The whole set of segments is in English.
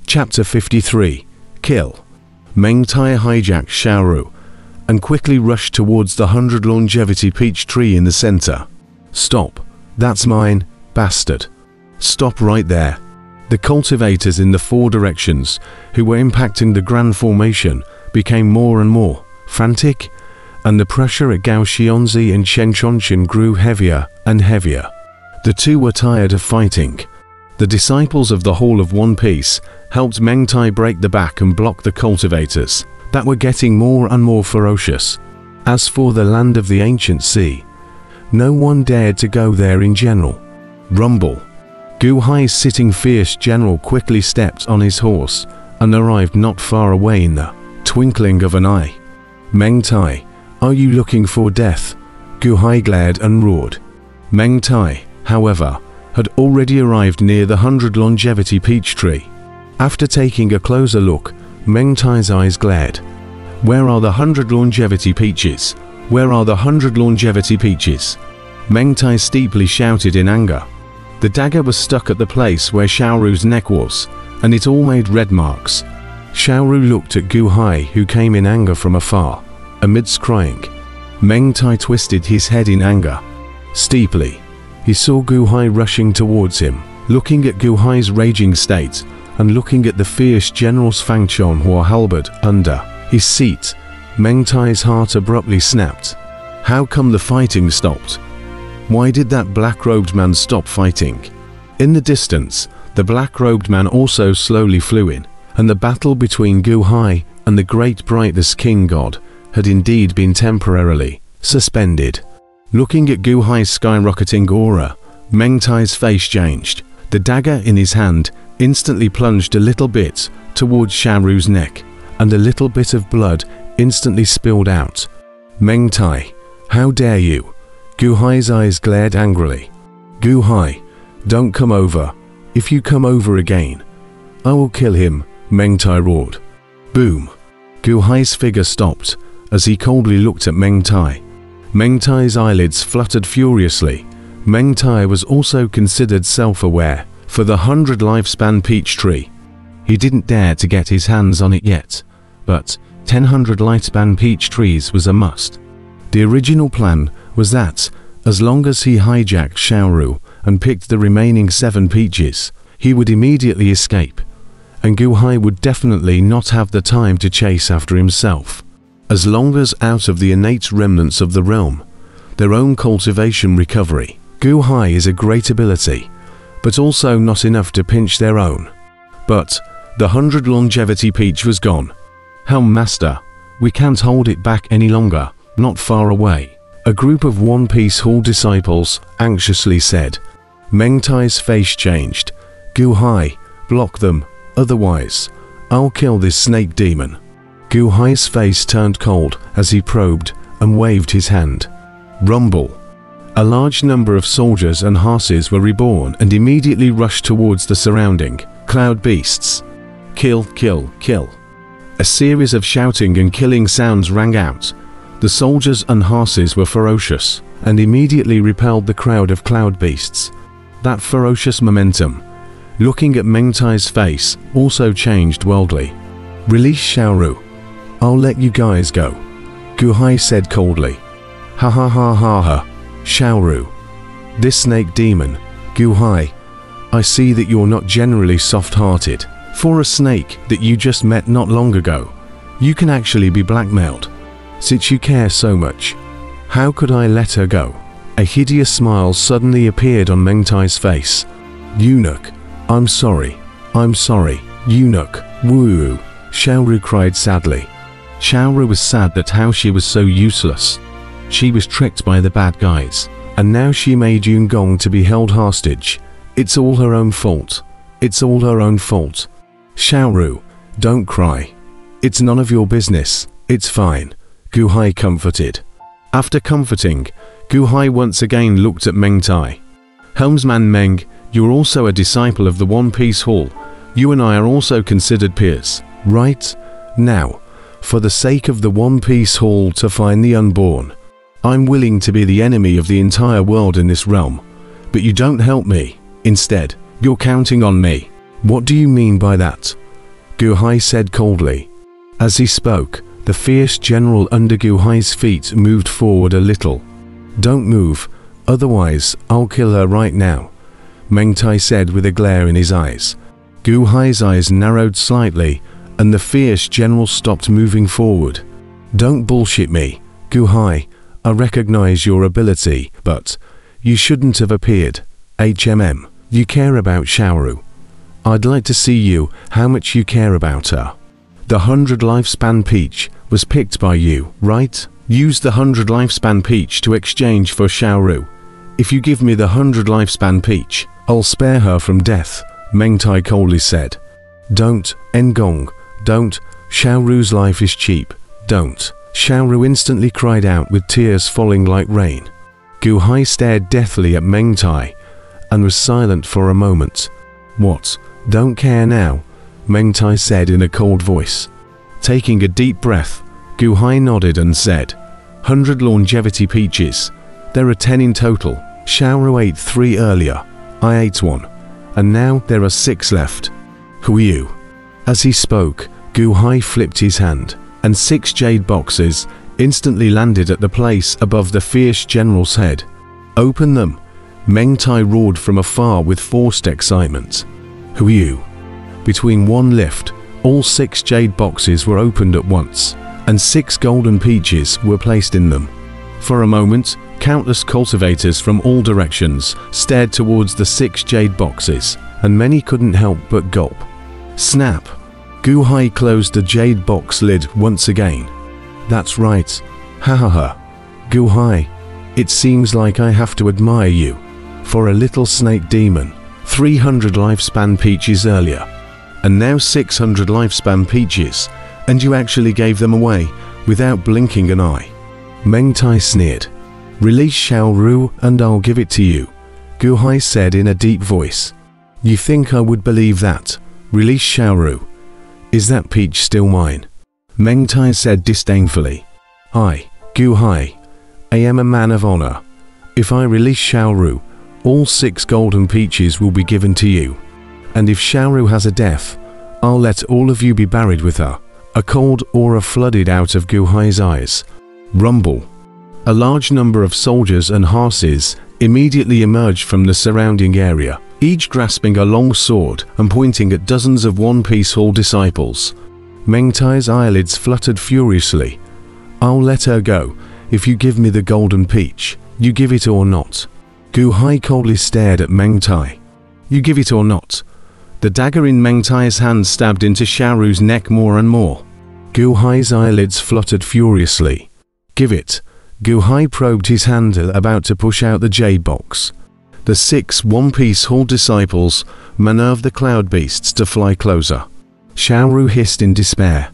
Chapter 53. Kill. Meng Tai hijacked Xiaoru and quickly rushed towards the 100 longevity peach tree in the center. Stop. That's mine, bastard. Stop right there. The cultivators in the 4 directions, who were impacting the grand formation, became more and more frantic, and the pressure at Gao Xianzi and Shen Chongqing grew heavier and heavier. The two were tired of fighting. The disciples of the Hall of One Piece helped Meng Tai break the back and block the cultivators that were getting more and more ferocious. As for the land of the ancient sea, no one dared to go there in general. Rumble. Gu Hai's sitting fierce general quickly stepped on his horse and arrived not far away in the twinkling of an eye. Meng Tai, are you looking for death? Gu Hai glared and roared. Meng Tai, however, had already arrived near the 100 longevity peach tree. After taking a closer look, Meng Tai's eyes glared. Where are the 100 longevity peaches? Where are the 100 longevity peaches? Meng Tai steeply shouted in anger. The dagger was stuck at the place where Xiaoru's neck was, and it all made red marks. Xiaoru looked at Gu Hai, who came in anger from afar. Amidst crying, Meng Tai twisted his head in anger. Steeply, he saw Gu Hai rushing towards him. Looking at Gu Hai's raging state, and looking at the fierce general's Fangchon Hua halberd under his seat, Meng Tai's heart abruptly snapped. How come the fighting stopped? Why did that black-robed man stop fighting? In the distance, the black-robed man also slowly flew in, and the battle between Gu Hai and the great brightness king god had indeed been temporarily suspended. Looking at Gu Hai's skyrocketing aura, Meng Tai's face changed. The dagger in his hand instantly plunged a little bit towards Xiaoru's neck, and a little bit of blood instantly spilled out. Meng Tai, how dare you? Gu Hai's eyes glared angrily. Gu Hai, don't come over. If you come over again, I will kill him, Meng Tai roared. Boom. Gu Hai's figure stopped as he coldly looked at Meng Tai. Meng Tai's eyelids fluttered furiously. Meng Tai was also considered self-aware for the 100 lifespan peach tree. He didn't dare to get his hands on it yet, but 100 lifespan peach trees was a must. The original plan was that, as long as he hijacked Xiaoru and picked the remaining 7 peaches, he would immediately escape, and Gu Hai would definitely not have the time to chase after himself. As long as out of the innate remnants of the realm, their own cultivation recovery, Gu Hai is a great ability, but also not enough to pinch their own. But the 100 longevity peach was gone. Helm Master, we can't hold it back any longer. Not far away, a group of One Piece Hall disciples anxiously said. Meng Tai's face changed. Gu Hai, block them, otherwise, I'll kill this snake demon. Gu Hai's face turned cold as he probed and waved his hand. Rumble. A large number of soldiers and horses were reborn and immediately rushed towards the surrounding cloud beasts. Kill, kill, kill. A series of shouting and killing sounds rang out. The soldiers and horses were ferocious and immediately repelled the crowd of cloud beasts. That ferocious momentum, looking at Meng Tai's face, also changed worldly. Release Xiaoru. I'll let you guys go, Gu Hai said coldly. Ha ha ha ha ha. Xiaoru. This snake demon, Gu Hai. I see that you're not generally soft-hearted. For a snake that you just met not long ago, you can actually be blackmailed. Since you care so much, how could I let her go? A hideous smile suddenly appeared on Meng Tai's face. Eunuch. I'm sorry. I'm sorry. Eunuch. Woo. Xiaoru cried sadly. Xiaoru was sad that how she was so useless. She was tricked by the bad guys, and now she made Yun Gong to be held hostage. It's all her own fault. It's all her own fault. Xiaoru, don't cry. It's none of your business. It's fine, Gu Hai comforted. After comforting, Gu Hai once again looked at Meng Tai. Helmsman Meng, you're also a disciple of the One Piece Hall. You and I are also considered peers, right? Now, for the sake of the One Piece Hall to find the unborn, I'm willing to be the enemy of the entire world in this realm, but you don't help me. Instead, you're counting on me. What do you mean by that? Gu Hai said coldly. As he spoke, the fierce general under Gu Hai's feet moved forward a little. Don't move, otherwise I'll kill her right now, Meng Tai said with a glare in his eyes. Gu Hai's eyes narrowed slightly, and the fierce general stopped moving forward. Don't bullshit me, Gu Hai. I recognize your ability, but you shouldn't have appeared. You care about Xiaoru. I'd like to see you, how much you care about her. The 100 lifespan peach was picked by you, right? Use the 100 lifespan peach to exchange for Xiaoru. If you give me the 100 lifespan peach, I'll spare her from death, Meng Tai coldly said. Don't, Ngong, don't. Xiaoru's life is cheap. Don't. Xiaoru instantly cried out with tears falling like rain. Gu Hai stared deathly at Meng Tai and was silent for a moment. What? Don't care now? Meng Tai said in a cold voice. Taking a deep breath, Gu Hai nodded and said, 100 longevity peaches. There are 10 in total. Xiaoru ate 3 earlier. I ate 1. And now there are 6 left. Who are you? As he spoke, Gu Hai flipped his hand, and 6 jade boxes instantly landed at the place above the fierce general's head. Open them, Meng Tai roared from afar with forced excitement. Who are you? Between one lift, all 6 jade boxes were opened at once, and 6 golden peaches were placed in them. For a moment, countless cultivators from all directions stared towards the 6 jade boxes, and many couldn't help but gulp. Snap! Gu Hai closed the jade box lid once again. That's right. Ha ha ha. Gu Hai, it seems like I have to admire you. For a little snake demon, 300 lifespan peaches earlier, and now 600 lifespan peaches, and you actually gave them away without blinking an eye. Meng Tai sneered. Release Xiaoru and I'll give it to you, Gu Hai said in a deep voice. You think I would believe that? Release Xiaoru. Is that peach still mine? Meng Tai said disdainfully. I, Gu Hai, I am a man of honor. If I release Xiaoru, all 6 golden peaches will be given to you. And if Xiaoru has a death, I'll let all of you be buried with her. A cold aura flooded out of Gu Hai's eyes. Rumble. A large number of soldiers and horses immediately emerged from the surrounding area, each grasping a long sword and pointing at dozens of One Piece Hall disciples. Meng Tai's eyelids fluttered furiously. I'll let her go if you give me the golden peach. You give it or not. Gu Hai coldly stared at Meng Tai. You give it or not. The dagger in Meng Tai's hand stabbed into Xiaoru's neck more and more. Gu Hai's eyelids fluttered furiously. Give it. Gu Hai probed his hand, about to push out the jade box. The 6 One Piece Hall disciples maneuvered the cloud beasts to fly closer. Xiaoru hissed in despair.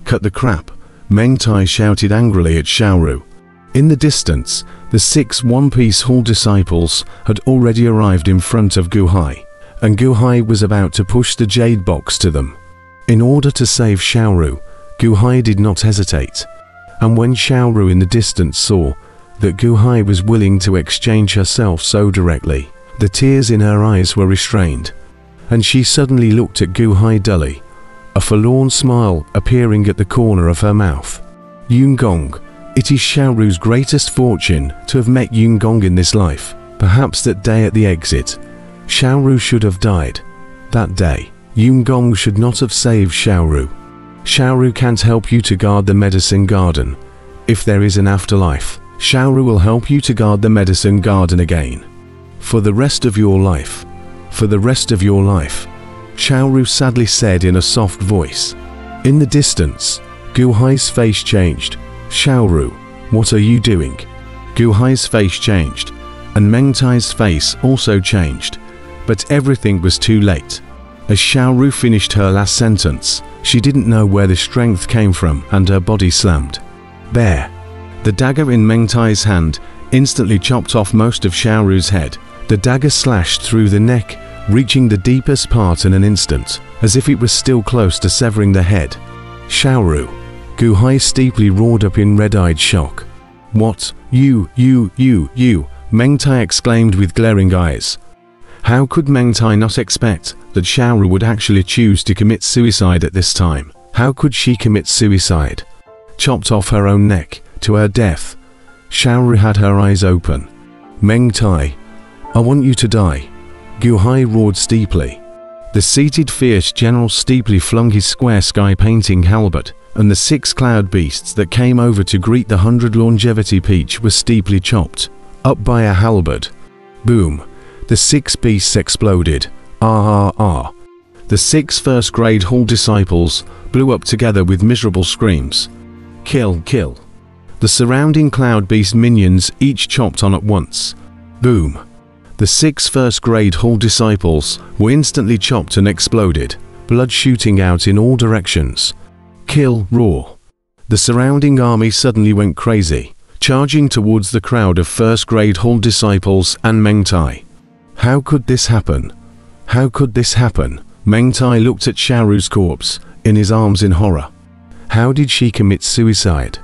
Cut the crap, Meng Tai shouted angrily at Xiaoru. In the distance, the 6 One Piece Hall disciples had already arrived in front of Gu Hai, and Gu Hai was about to push the jade box to them. In order to save Xiaoru, Gu Hai did not hesitate. And when Xiaoru in the distance saw that Gu Hai was willing to exchange herself so directly, the tears in her eyes were restrained, and she suddenly looked at Gu Hai dully, a forlorn smile appearing at the corner of her mouth. Yun-gong, it is Xiaoru's greatest fortune to have met Yun-gong in this life. Perhaps that day at the exit, Xiaoru should have died. That day, Yun-gong should not have saved Xiaoru. Xiaoru can't help you to guard the medicine garden. If there is an afterlife, Xiaoru will help you to guard the medicine garden again. For the rest of your life. For the rest of your life, Xiaoru sadly said in a soft voice. In the distance, Gu Hai's face changed. Xiaoru, what are you doing? Gu Hai's face changed, and Meng Tai's face also changed. But everything was too late. As Xiaoru finished her last sentence, she didn't know where the strength came from and her body slammed. Bear. The dagger in Meng Tai's hand instantly chopped off most of Xiaoru's head. The dagger slashed through the neck, reaching the deepest part in an instant, as if it was still close to severing the head. Xiaoru. Gu Hai steeply roared up in red-eyed shock. What? You, Meng Tai exclaimed with glaring eyes. How could Meng Tai not expect that Xiaoru would actually choose to commit suicide at this time? How could she commit suicide? Chopped off her own neck, to her death. Xiaoru had her eyes open. Meng Tai, I want you to die. Gu Hai roared steeply. The seated fierce general steeply flung his square sky painting halberd, and the 6 cloud beasts that came over to greet the 100 longevity peach were steeply chopped up by a halberd. Boom. The 6 beasts exploded. The 6 first grade hall disciples blew up together with miserable screams. Kill, kill. The surrounding cloud beast minions each chopped on at once. Boom. The 6 first grade hall disciples were instantly chopped and exploded, blood shooting out in all directions. Kill, roar. The surrounding army suddenly went crazy, charging towards the crowd of first grade hall disciples and Meng Tai. How could this happen? How could this happen? Meng Tai looked at Xiaoru's corpse, in his arms in horror. How did she commit suicide?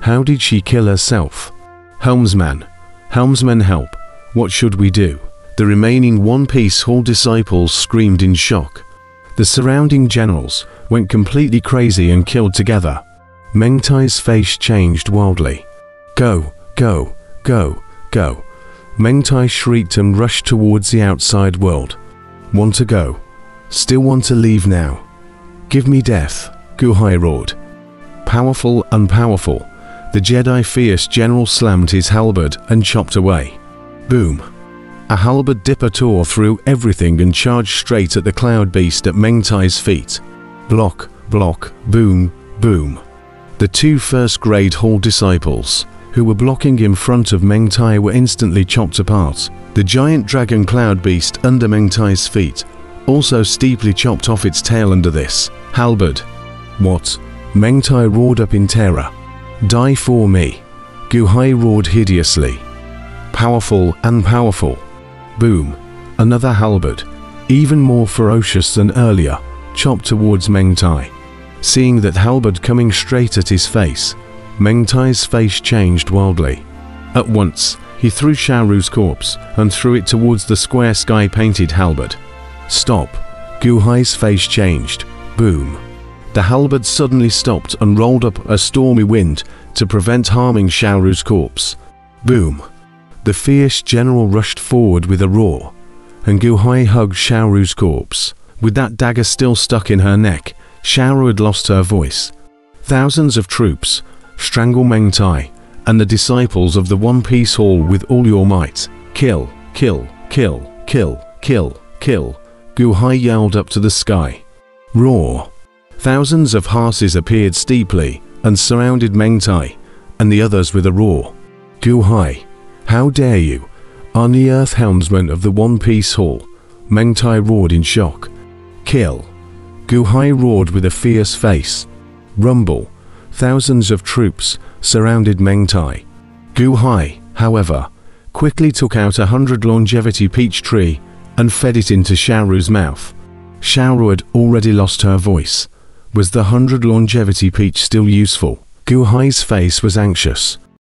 How did she kill herself? Helmsman, help, what should we do? The remaining One Piece hall disciples screamed in shock. The surrounding generals went completely crazy and killed together. Meng Tai's face changed wildly. Go, go, go, go. Meng Tai shrieked and rushed towards the outside world. Want to go? Still want to leave now? Give me death, Gu Hai roared. Powerful, unpowerful. The Jedi fierce general slammed his halberd and chopped away. Boom. A halberd dipper tore through everything and charged straight at the cloud beast at Meng Tai's feet. Block, block, boom, boom. The 2 first grade hall disciples, who were blocking in front of Meng Tai, were instantly chopped apart. The giant dragon cloud beast under Meng Tai's feet also steeply chopped off its tail under this halberd. What? Meng Tai roared up in terror. Die for me. Gu Hai roared hideously. Powerful and powerful. Boom. Another halberd, even more ferocious than earlier, chopped towards Meng Tai. Seeing that halberd coming straight at his face, Meng Tai's face changed wildly. At once, he threw Xiaoru's corpse and threw it towards the square sky-painted halberd. Stop. Gu Hai's face changed. Boom. The halberd suddenly stopped and rolled up a stormy wind to prevent harming Xiaoru's corpse. Boom. The fierce general rushed forward with a roar, and Gu Hai hugged Xiaoru's corpse. With that dagger still stuck in her neck, Xiaoru had lost her voice. Thousands of troops, strangle Meng Tai and the disciples of the One Piece Hall with all your might. Kill, kill, kill, kill, kill, kill. Gu Hai yelled up to the sky. Roar. Thousands of horses appeared steeply and surrounded Meng Tai and the others with a roar. Gu Hai, how dare you? On the earth helmsman of the One Piece Hall, Meng Tai roared in shock. Kill. Gu Hai roared with a fierce face. Rumble. Thousands of troops surrounded Meng Tai. Gu Hai, however, quickly took out 100 longevity peach tree and fed it into Xiaoru's mouth. Xiaoru had already lost her voice. Was the 100 longevity peach still useful? Gu Hai's face was anxious.